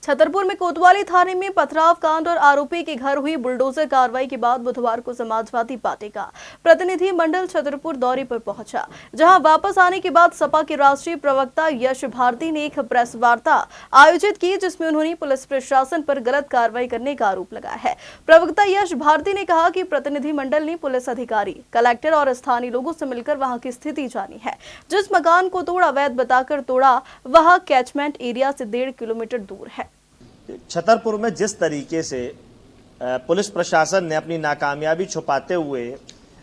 छतरपुर में कोतवाली थाने में पथराव कांड और आरोपी के घर हुई बुलडोजर कार्रवाई के बाद बुधवार को समाजवादी पार्टी का प्रतिनिधि मंडल छतरपुर दौरे पर पहुंचा, जहां वापस आने के बाद सपा के राष्ट्रीय प्रवक्ता यश भारती ने एक प्रेस वार्ता आयोजित की, जिसमें उन्होंने पुलिस प्रशासन पर गलत कार्रवाई करने का आरोप लगाया है। प्रवक्ता यश भारती ने कहा कि प्रतिनिधि मंडल ने पुलिस अधिकारी, कलेक्टर और स्थानीय लोगों से मिलकर वहां की स्थिति जानी है। जिस मकान को तोड़ा अवैध बताकर तोड़ा, वह कैचमेंट एरिया से 1.5 किलोमीटर दूर है। छतरपुर में जिस तरीके से पुलिस प्रशासन ने अपनी नाकामयाबी छुपाते हुए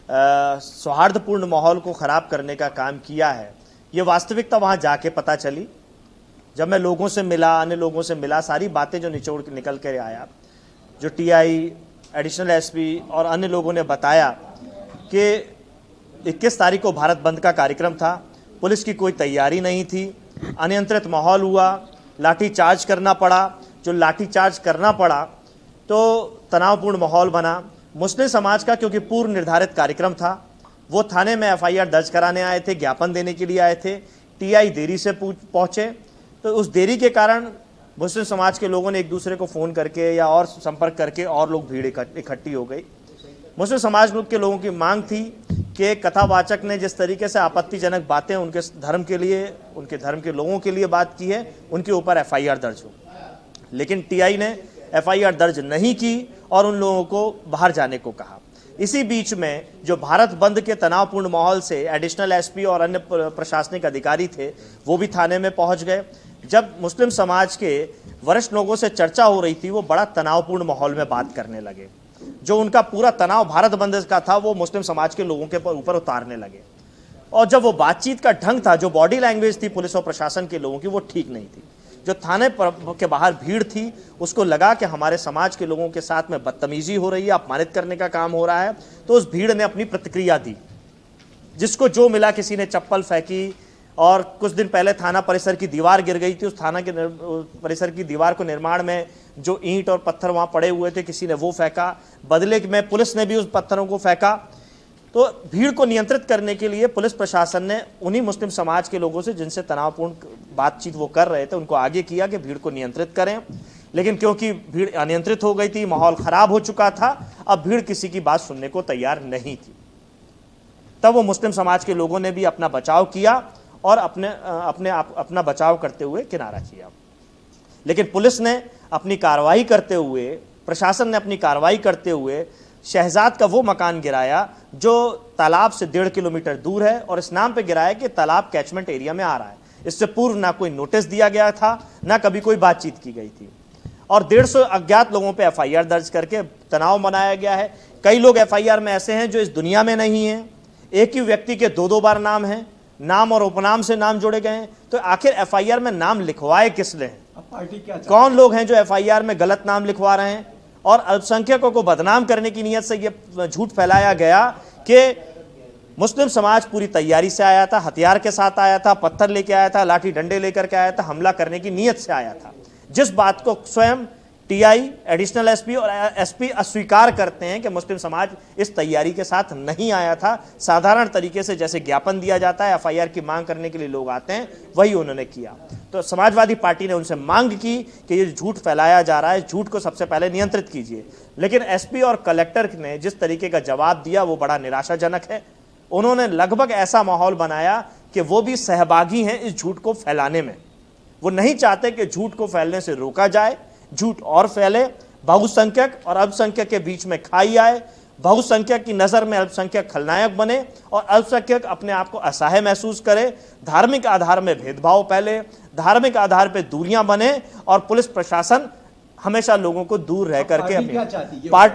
सौहार्दपूर्ण माहौल को खराब करने का काम किया है, ये वास्तविकता वहां जाके पता चली। जब मैं लोगों से मिला, अन्य लोगों से मिला, सारी बातें जो निचोड़ के निकल कर आया, जो टीआई, एडिशनल एसपी और अन्य लोगों ने बताया कि 21 तारीख को भारत बंद का कार्यक्रम था, पुलिस की कोई तैयारी नहीं थी, अनियंत्रित माहौल हुआ, लाठीचार्ज करना पड़ा। जो लाठीचार्ज करना पड़ा तो तनावपूर्ण माहौल बना। मुस्लिम समाज का क्योंकि पूर्व निर्धारित कार्यक्रम था, वो थाने में एफआईआर दर्ज कराने आए थे, ज्ञापन देने के लिए आए थे। टीआई देरी से पहुंचे, तो उस देरी के कारण मुस्लिम समाज के लोगों ने एक दूसरे को फ़ोन करके या और संपर्क करके और लोग भीड़ इकट्ठी हो गई। मुस्लिम समाज के लोगों की मांग थी कि कथावाचक ने जिस तरीके से आपत्तिजनक बातें उनके धर्म के लिए, उनके धर्म के लोगों के लिए बात की है, उनके ऊपर एफआईआर दर्ज हो। लेकिन टीआई ने एफआईआर दर्ज नहीं की और उन लोगों को बाहर जाने को कहा। इसी बीच में जो भारत बंद के तनावपूर्ण माहौल से एडिशनल एसपी और अन्य प्रशासनिक अधिकारी थे, वो भी थाने में पहुंच गए। जब मुस्लिम समाज के वरिष्ठ लोगों से चर्चा हो रही थी, वो बड़ा तनावपूर्ण माहौल में बात करने लगे। जो उनका पूरा तनाव भारत बंद का था, वो मुस्लिम समाज के लोगों के ऊपर उतारने लगे। और जब वो बातचीत का ढंग था, जो बॉडी लैंग्वेज थी पुलिस और प्रशासन के लोगों की, वो ठीक नहीं थी। जो थाने के बाहर भीड़ थी, उसको लगा कि हमारे समाज के लोगों के साथ में बदतमीजी हो रही है, अपमानित करने का काम हो रहा है, तो उस भीड़ ने अपनी प्रतिक्रिया दी। जिसको जो मिला, किसी ने चप्पल फेंकी, और कुछ दिन पहले थाना परिसर की दीवार गिर गई थी, उस थाना के परिसर की दीवार को निर्माण में जो ईंट और पत्थर वहां पड़े हुए थे, किसी ने वो फेंका। बदले में पुलिस ने भी उस पत्थरों को फेंका। तो भीड़ को नियंत्रित करने के लिए पुलिस प्रशासन ने उन्हीं मुस्लिम समाज के लोगों से जिनसे तनावपूर्ण बातचीत वो कर रहे थे, उनको आगे किया कि भीड़ को नियंत्रित करें। लेकिन क्योंकि भीड़ अनियंत्रित हो गई थी, माहौल खराब हो चुका था, अब भीड़ किसी की बात सुनने को तैयार नहीं थी। तब वो मुस्लिम समाज के लोगों ने भी अपना बचाव किया और अपना बचाव करते हुए किनारा किया। लेकिन पुलिस ने अपनी कार्रवाई करते हुए, प्रशासन ने अपनी कार्रवाई करते हुए शहजाद का वो मकान गिराया जो तालाब से 1.5 किलोमीटर दूर है, और इस नाम पे गिराया कि तालाब कैचमेंट एरिया में आ रहा है। इससे पूर्व ना कोई नोटिस दिया गया था, ना कभी कोई बातचीत की गई थी। और 150 अज्ञात लोगों पे एफआईआर दर्ज करके तनाव बनाया गया है। कई लोग एफआईआर में ऐसे हैं जो इस दुनिया में नहीं है। एक ही व्यक्ति के 2-2 बार नाम है, नाम और उपनाम से नाम जोड़े गए हैं। तो आखिर एफआईआर में नाम लिखवाए किसने हैं? पार्टी क्या कौन लोग हैं जो एफआईआर में गलत नाम लिखवा रहे हैं? और अल्पसंख्यकों को बदनाम करने की नीयत से यह झूठ फैलाया गया कि मुस्लिम समाज पूरी तैयारी से आया था, हथियार के साथ आया था, पत्थर लेके आया था, लाठी डंडे लेकर के आया था, हमला करने की नीयत से आया था। जिस बात को स्वयं टीआई, एडिशनल एसपी और एसपी अस्वीकार करते हैं कि मुस्लिम समाज इस तैयारी के साथ नहीं आया था। साधारण तरीके से जैसे ज्ञापन दिया जाता है, एफआईआर की मांग करने के लिए लोग आते हैं, वही उन्होंने किया। तो समाजवादी पार्टी ने उनसे मांग की कि ये झूठ फैलाया जा रहा है, झूठ को सबसे पहले नियंत्रित कीजिए। लेकिन एसपी और कलेक्टर ने जिस तरीके का जवाब दिया, वो बड़ा निराशाजनक है। उन्होंने लगभग ऐसा माहौल बनाया कि वो भी सहभागी हैं इस झूठ को फैलाने में। वो नहीं चाहते कि झूठ को फैलने से रोका जाए, झूठ और फैले, बहुसंख्यक और अल्पसंख्यक के बीच में खाई आए, बहुसंख्यक की नजर में अल्पसंख्यक खलनायक बने और अल्पसंख्यक अपने आप को असहाय महसूस करे, धार्मिक आधार में भेदभाव फैले, धार्मिक आधार पर दूरियां बने, और पुलिस प्रशासन हमेशा लोगों को दूर रह करके अपनी पार्टी